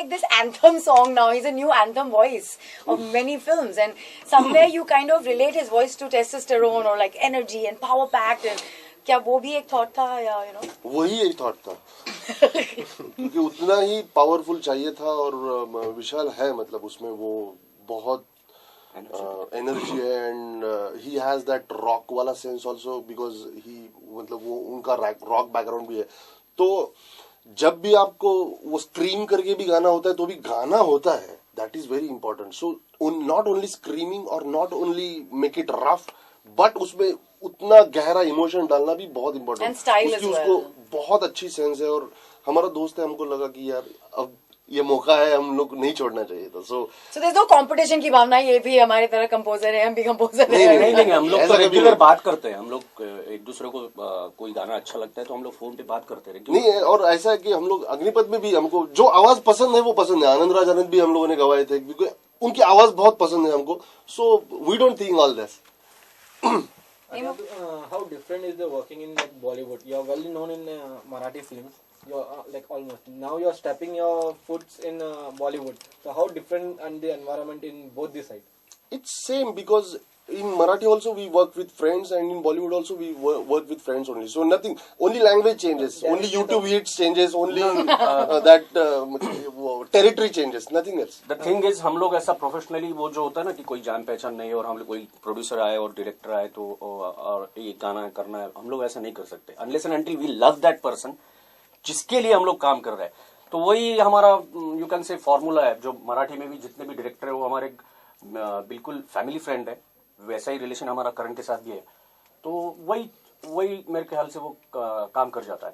like this anthem song now. He's a new anthem voice of many films, and somewhere you kind of relate his voice to testosterone or like energy and power packed. And क्या वो भी एक thought था या वही एक thought था क्योंकि उतना ही पावरफुल चाहिए था और विशाल है मतलब उसमें वो बहुत एनर्जी है and he has that rock वाला सेंस आल्सो बिकॉज ही मतलब वो उनका रॉक बैकग्राउंड भी है तो जब भी आपको वो स्क्रीम करके भी गाना होता है तो भी गाना होता है that is very important so not only screaming और not only make it rough but उसमें उतना गहरा इमोशन डालना भी बहुत इंपॉर्टेंट है उसको बहुत अच्छी सेंस है और हमारा दोस्त है हमको लगा कि यार अब ये मौका है हम लोग नहीं छोड़ना चाहिए था so there is no competition की भावना ये भी हमारी तरह कंपोजर है हम भी कंपोजर है नहीं हम लोग तो रेगुलर बात करते हैं हम लोग एक दूसरे को कोई गाना अच्छा लगता है तो हम लोग फोन पे बात करते हैं नहीं है और ऐसा है कि हम लोग अग्निपथ में भी हमको जो आवाज पसंद है वो पसंद है आनंद राज आनंद भी हम लोगों ने गवाए थे क्योंकि उनकी आवाज बहुत पसंद है हमको so we don't think all this how different is the working in like Bollywood? You are well known in Marathi films. You're like almost now you're stepping your foot in Bollywood. So how different and the environment in both the sides? It's same because in Marathi also we work with friends and in Bollywood also we work with friends only. So nothing, only language changes, only YouTube hits changes, only that territory changes, nothing else. The thing is हम लोग ऐसा professionally वो जो होता है ना कि कोई जान पहचान नहीं है और हम लोग कोई प्रोड्यूसर आए और डायरेक्टर आए तो और ये गाना करना है हम लोग ऐसा नहीं कर सकते unless and until we love that person जिसके लिए हम लोग काम कर रहे हैं तो वही हमारा यू कैन से फॉर्मूला है जो मराठी में भी जितने भी डायरेक्टर है वो हमारे बिल्कुल फैमिली फ्रेंड है वैसा ही रिलेशन हमारा करण के साथ भी है तो वही मेरे ख्याल से वो काम कर जाता है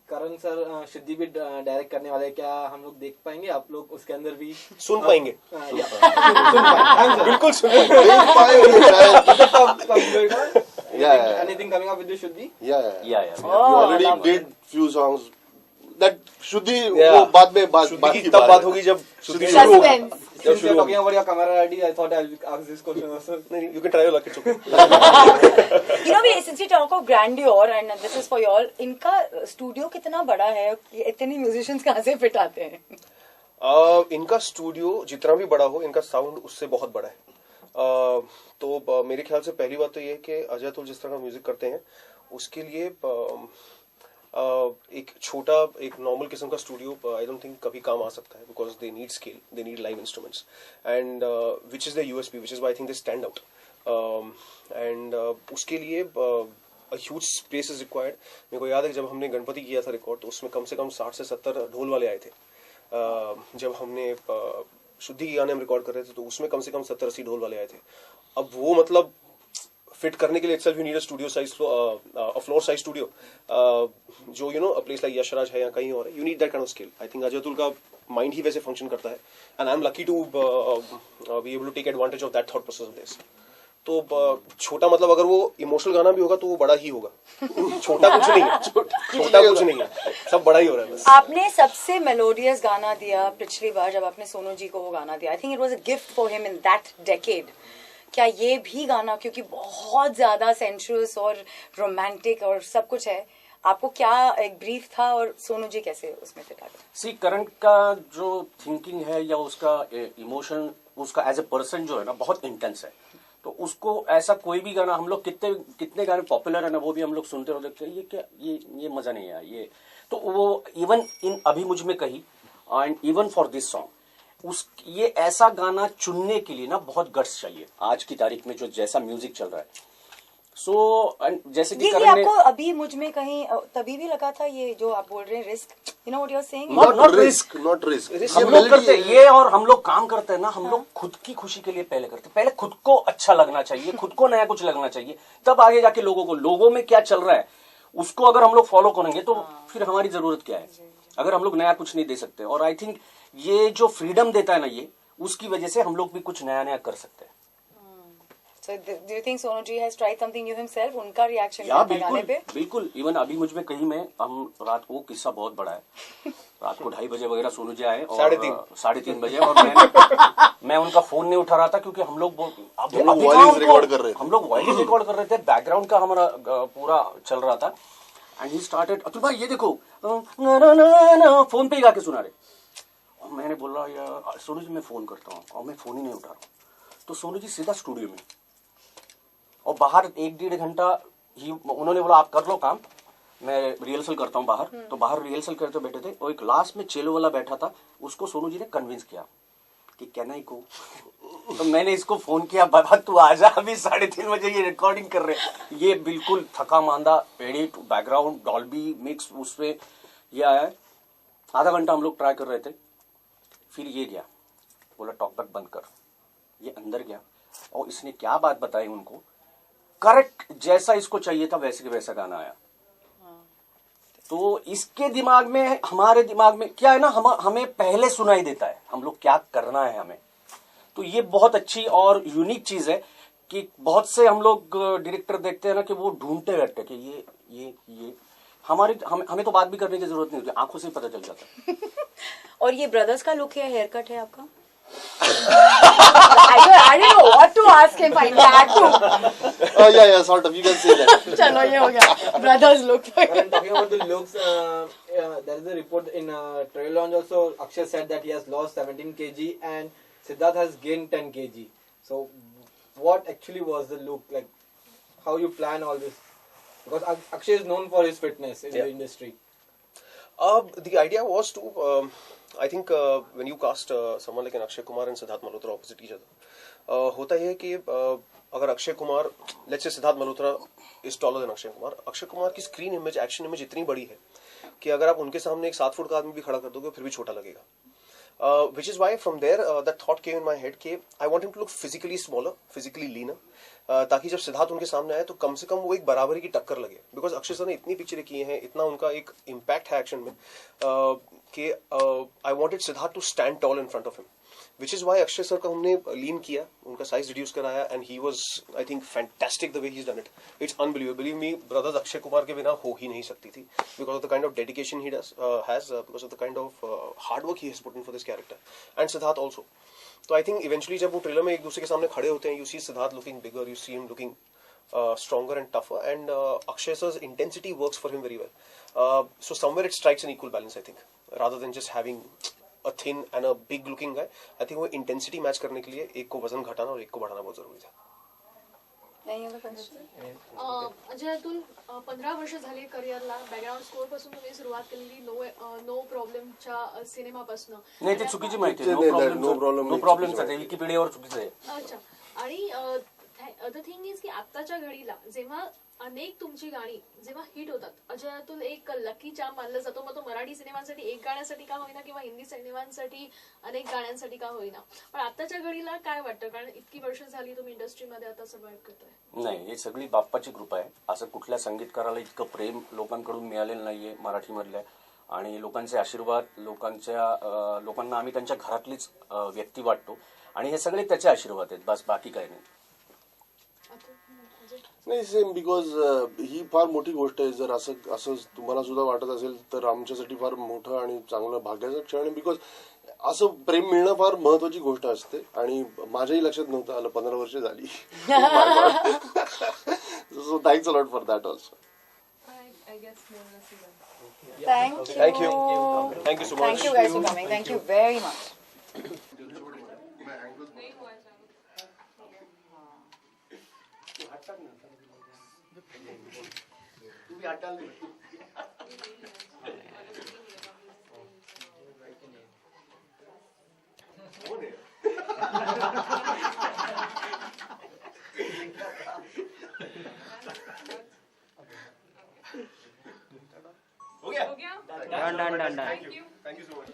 करण सर सिद्धि भी डायरेक्ट करने वाले क्या हम लोग देख पाएंगे आप लोग उसके अंदर भी सुन पाएंगे बिल्कुल सुन anything coming up with the Shuddhi? Yeah. You already did few songs. That Shuddhi वो बाद में बात की तब बात होगी जब Shuddhi शुरू होगा. Since you're talking about your camera ID, I thought I'll ask this question also. You can try your luck, it's okay. Since we talk of grandeur and this is for you all, इनका studio कितना बड़ा है इतने musicians कहाँ से fit आते हैं इनका स्टूडियो जितना भी बड़ा हो इनका साउंड उससे बहुत बड़ा है तो मेरे ख्याल से पहली बात तो ये है कि अजय अतुल जिस तरह का म्यूजिक करते हैं उसके लिए एक छोटा एक नॉर्मल किस्म का स्टूडियो आई डोंट थिंक कभी काम आ सकता है because they need scale they need live instruments and which is the USP which is why I think they stand out and उसके लिए ह्यूज स्पेस इज रिक्वायर्ड मेरे को याद है जब हमने गणपति किया था रिकॉर्ड तो उसमें कम से कम 60 से 70 ढोल वाले आए थे जब हमने शुद्धि के गाने हम रिकॉर्ड कर रहे थे तो उसमें कम से कम 70-80 ढोल वाले आए थे अब वो मतलब फिट करने के लिए itself you need a studio size a floor size studio जो a place like यशराज है या कहीं और है you need that kind of skill I think Ajay Atul का माइंड ही वैसे फंक्शन करता है and I'm lucky to be able to take advantage of that thought process of this तो छोटा मतलब अगर वो इमोशनल गाना भी होगा तो वो बड़ा ही होगा छोटा कुछ नहीं है छोटा कुछ नहीं है सब बड़ा ही हो रहा है बस आपने सबसे मेलोडियस गाना दिया पिछली बार जब आपने सोनू जी को वो गाना दिया I think it was a gift for him in that decade क्या ये भी गाना क्योंकि बहुत ज्यादा सेंशुअस और रोमांटिक और सब कुछ है आपको क्या एक ब्रीफ था और सोनू जी कैसे उसमें फिट आ गए सी करण का जो थिंकिंग है या उसका इमोशन उसका एज ए पर्सन जो है ना बहुत इंटेंस है तो उसको ऐसा कोई भी गाना हम लोग कितने गाने पॉपुलर है ना वो भी हम लोग सुनते रहो देखते ये क्या ये मजा नहीं आया ये तो वो इवन इन अभी मुझ में कही and even for this song ये ऐसा गाना चुनने के लिए ना बहुत गट्स चाहिए आज की तारीख में जो जैसा म्यूजिक चल रहा है सो जैसे कि ये आपको अभी मुझ में कहीं तभी भी लगा था ये जो आप बोल रहे हैं risk you know what you are saying not risk हम लोग करते ये और हम लोग काम करते हैं ना हम लोग खुद की खुशी के लिए पहले करते पहले खुद को अच्छा लगना चाहिए खुद को नया कुछ लगना चाहिए तब आगे जाके लोगों में क्या चल रहा है उसको अगर हम लोग फॉलो करेंगे तो फिर हमारी जरूरत क्या है अगर हम लोग नया कुछ नहीं दे सकते और आई थिंक ये जो फ्रीडम देता है ना ये उसकी वजह से हम लोग भी कुछ नया कर सकते हैं So do you think Sonu Ji has tried something new himself? उनका रिएक्शन गाने पे? बिल्कुल इवन अभी मुझ में कहीं में हम रात को किस्सा बहुत बड़ा है रात को 2:30 बजे वगैरह सोनू जी आए और 3:30 बजे और मैं उनका फोन नहीं उठा रहा था क्योंकि हम लोग वॉइस रिकॉर्ड कर रहे थे हम लोग वॉइस रिकॉर्ड कर रहे थे बैकग्राउंड का हमारा पूरा चल रहा था एंड ही स्टार्टेड अतुल भाई ये देखो फोन पे ही गा के सुना रहे मैंने बोला यार सोनू जी मैं फ़ोन करता हूँ, और मैं फ़ोन ही नहीं उठा रहा हूँ। तो सोनू जी सीधा स्टूडियो में, और बाहर 1-1.5 घंटा ही उन्होंने बोला आप कर लो काम, मैं रिहर्सल करता हूँ बाहर। तो बाहर रिहर्सल करते बैठे थे, और एक लास्ट में चेलो वाला बैठा था, उसको सोनू जी ने कन्विंस किया कि कैन आई गो। तो मैंने इसको फोन किया, बाबा तू आजा, अभी 3:30 बजे ये रिकॉर्डिंग कर रहे हैं। ये बिल्कुल थका मांदा, एडिट, बैकग्राउंड, डॉल्बी मिक्स, उसपे ये आया है। आधा घंटा हम लोग ट्राई कर रहे थे, फिर ये गया, बोला टॉकबैक बंद कर। ये अंदर गया, और इसने क्या बात बताई उनको, करेक्ट जैसा इसको चाहिए था वैसे के वैसा गाना आया। तो इसके दिमाग में, हमारे दिमाग में क्या है ना, हमें पहले सुनाई देता है हम लोग क्या करना है हमें। तो ये बहुत अच्छी और यूनिक चीज है कि बहुत से हम लोग डायरेक्टर देखते हैं ना कि वो ढूंढते रहते हैं कि ये हमें तो बात भी करने की जरूरत नहीं होती, आंखों से ही पता चल जाता है। और ये ब्रदर्स का लुक है, हेयर कट है आपका? I didn't know what to ask him. I had to. Yeah, sort of. You can say that. चलो ये हो गया, brothers look. And talking about the looks, there is a report in trail launch also. Akshay said that he has lost 17 kg and Siddharth has gained 10 kg. So, what actually was the look like? How you plan all this? Because Akshay is known for his fitness in the industry. The idea was to, I think when you cast someone like an Akshay Kumar and Siddharth Malhotra opposite each other, होता है कि अगर Akshay Kumar, let's say Siddharth Malhotra is taller than Akshay Kumar, Akshay Kumar की screen image, action image इतनी बड़ी है कि अगर आप उनके सामने एक 7 फुट का आदमी भी खड़ा कर दोगे फिर भी छोटा लगेगा. Which is why from there that thought came in my head कि I want him to look physically smaller, physically leaner, ताकि जब सिद्धार्थ उनके सामने आए तो कम से कम वो एक बराबरी की टक्कर लगे. बिकॉज अक्षय सर ने इतनी पिक्चरें की हैं, इतना उनका एक इम्पैक्ट है एक्शन में कि I wanted Siddharth to stand tall in front of him. Which is why Akshay sir का हमने लीन किया, उनका साइज रिड्यूस कराया, and he was I think fantastic the way he is done it. It's unbelievable. Believe me brothers Akshay Kumar के बिना हो ही नहीं सकती थी, because of the kind of dedication he has, because of the kind of hard work he has put in for this character, and Siddharth also. तो I think eventually जब वो ट्रेलर में एक दूसरे के सामने खड़े होते हैं, you see Siddharth looking bigger, you see him looking stronger and tougher, and Akshay sir's intensity works for him very well. So somewhere it strikes an equal balance, I think, rather than just having a thin and a big looking guy. I think वो intensity match करने के लिए एक को वजन घटाना और एक को बढ़ाना बहुत जरूरी था. अजय अतुल 15 वर्ष झाली करिअरला, बॅकग्राऊंड स्कोर पासून तुम्ही सुरुवात केलेली नो प्रॉब्लेमच्या सिनेमापासून. नाही ते चुकीची माहिती आहे. नो प्रॉब्लेम विकिपीडियावर चुकीचं आहे. अच्छा. आणि द थिंग इज की आत्ताच्या घडीला जेव्हा अनेक तुमची गाणी जेव्हा हिट होतात, अजय अतुल एक लकी चार्म मानला जातो. मग तो मराठी सिनेमांसाठी एक गाण्यासाठी का होईना किंवा हिंदी सिनेमांसाठी अनेक गाण्यांसाठी का होईना, पण आत्ताच्या घडीला काय वाटतं, कारण इतकी वर्ष झाली तुम्ही इंडस्ट्रीमध्ये आता सर्वाइव्ह करताय. नाही, हे सगळी बाप्पाची कृपा आहे. असं कुठल्या संगीतकाराला इतकं प्रेम लोकांकडून मिळालेलं नाहीये मराठीमधल्या, आणि लोकांचे आशीर्वाद, लोकांना आम्ही त्यांच्या घरातलीच व्यक्ती वाटतो, आणि हे सगळे त्याचे आशीर्वाद आहेत, बस बाकी काही नाही. नाही, सेम. बिकॉज ही फार मोठी गोष्ट आहे. जर असं तुम्हाला सुद्धा वाटत असेल तर आमच्यासाठी फार मोठं आणि चांगलं भाग्याचं क्षण आहे. बिकॉज असं प्रेम मिळणं फार महत्वाची गोष्ट असते, आणि माझ्याही लक्षात नव्हतं आलं. 15 वर्ष झाली. So thanks a lot for that also. Thank you. Thank you so much. Thank you guys for coming. Thank you very much. Done. Thank you so much.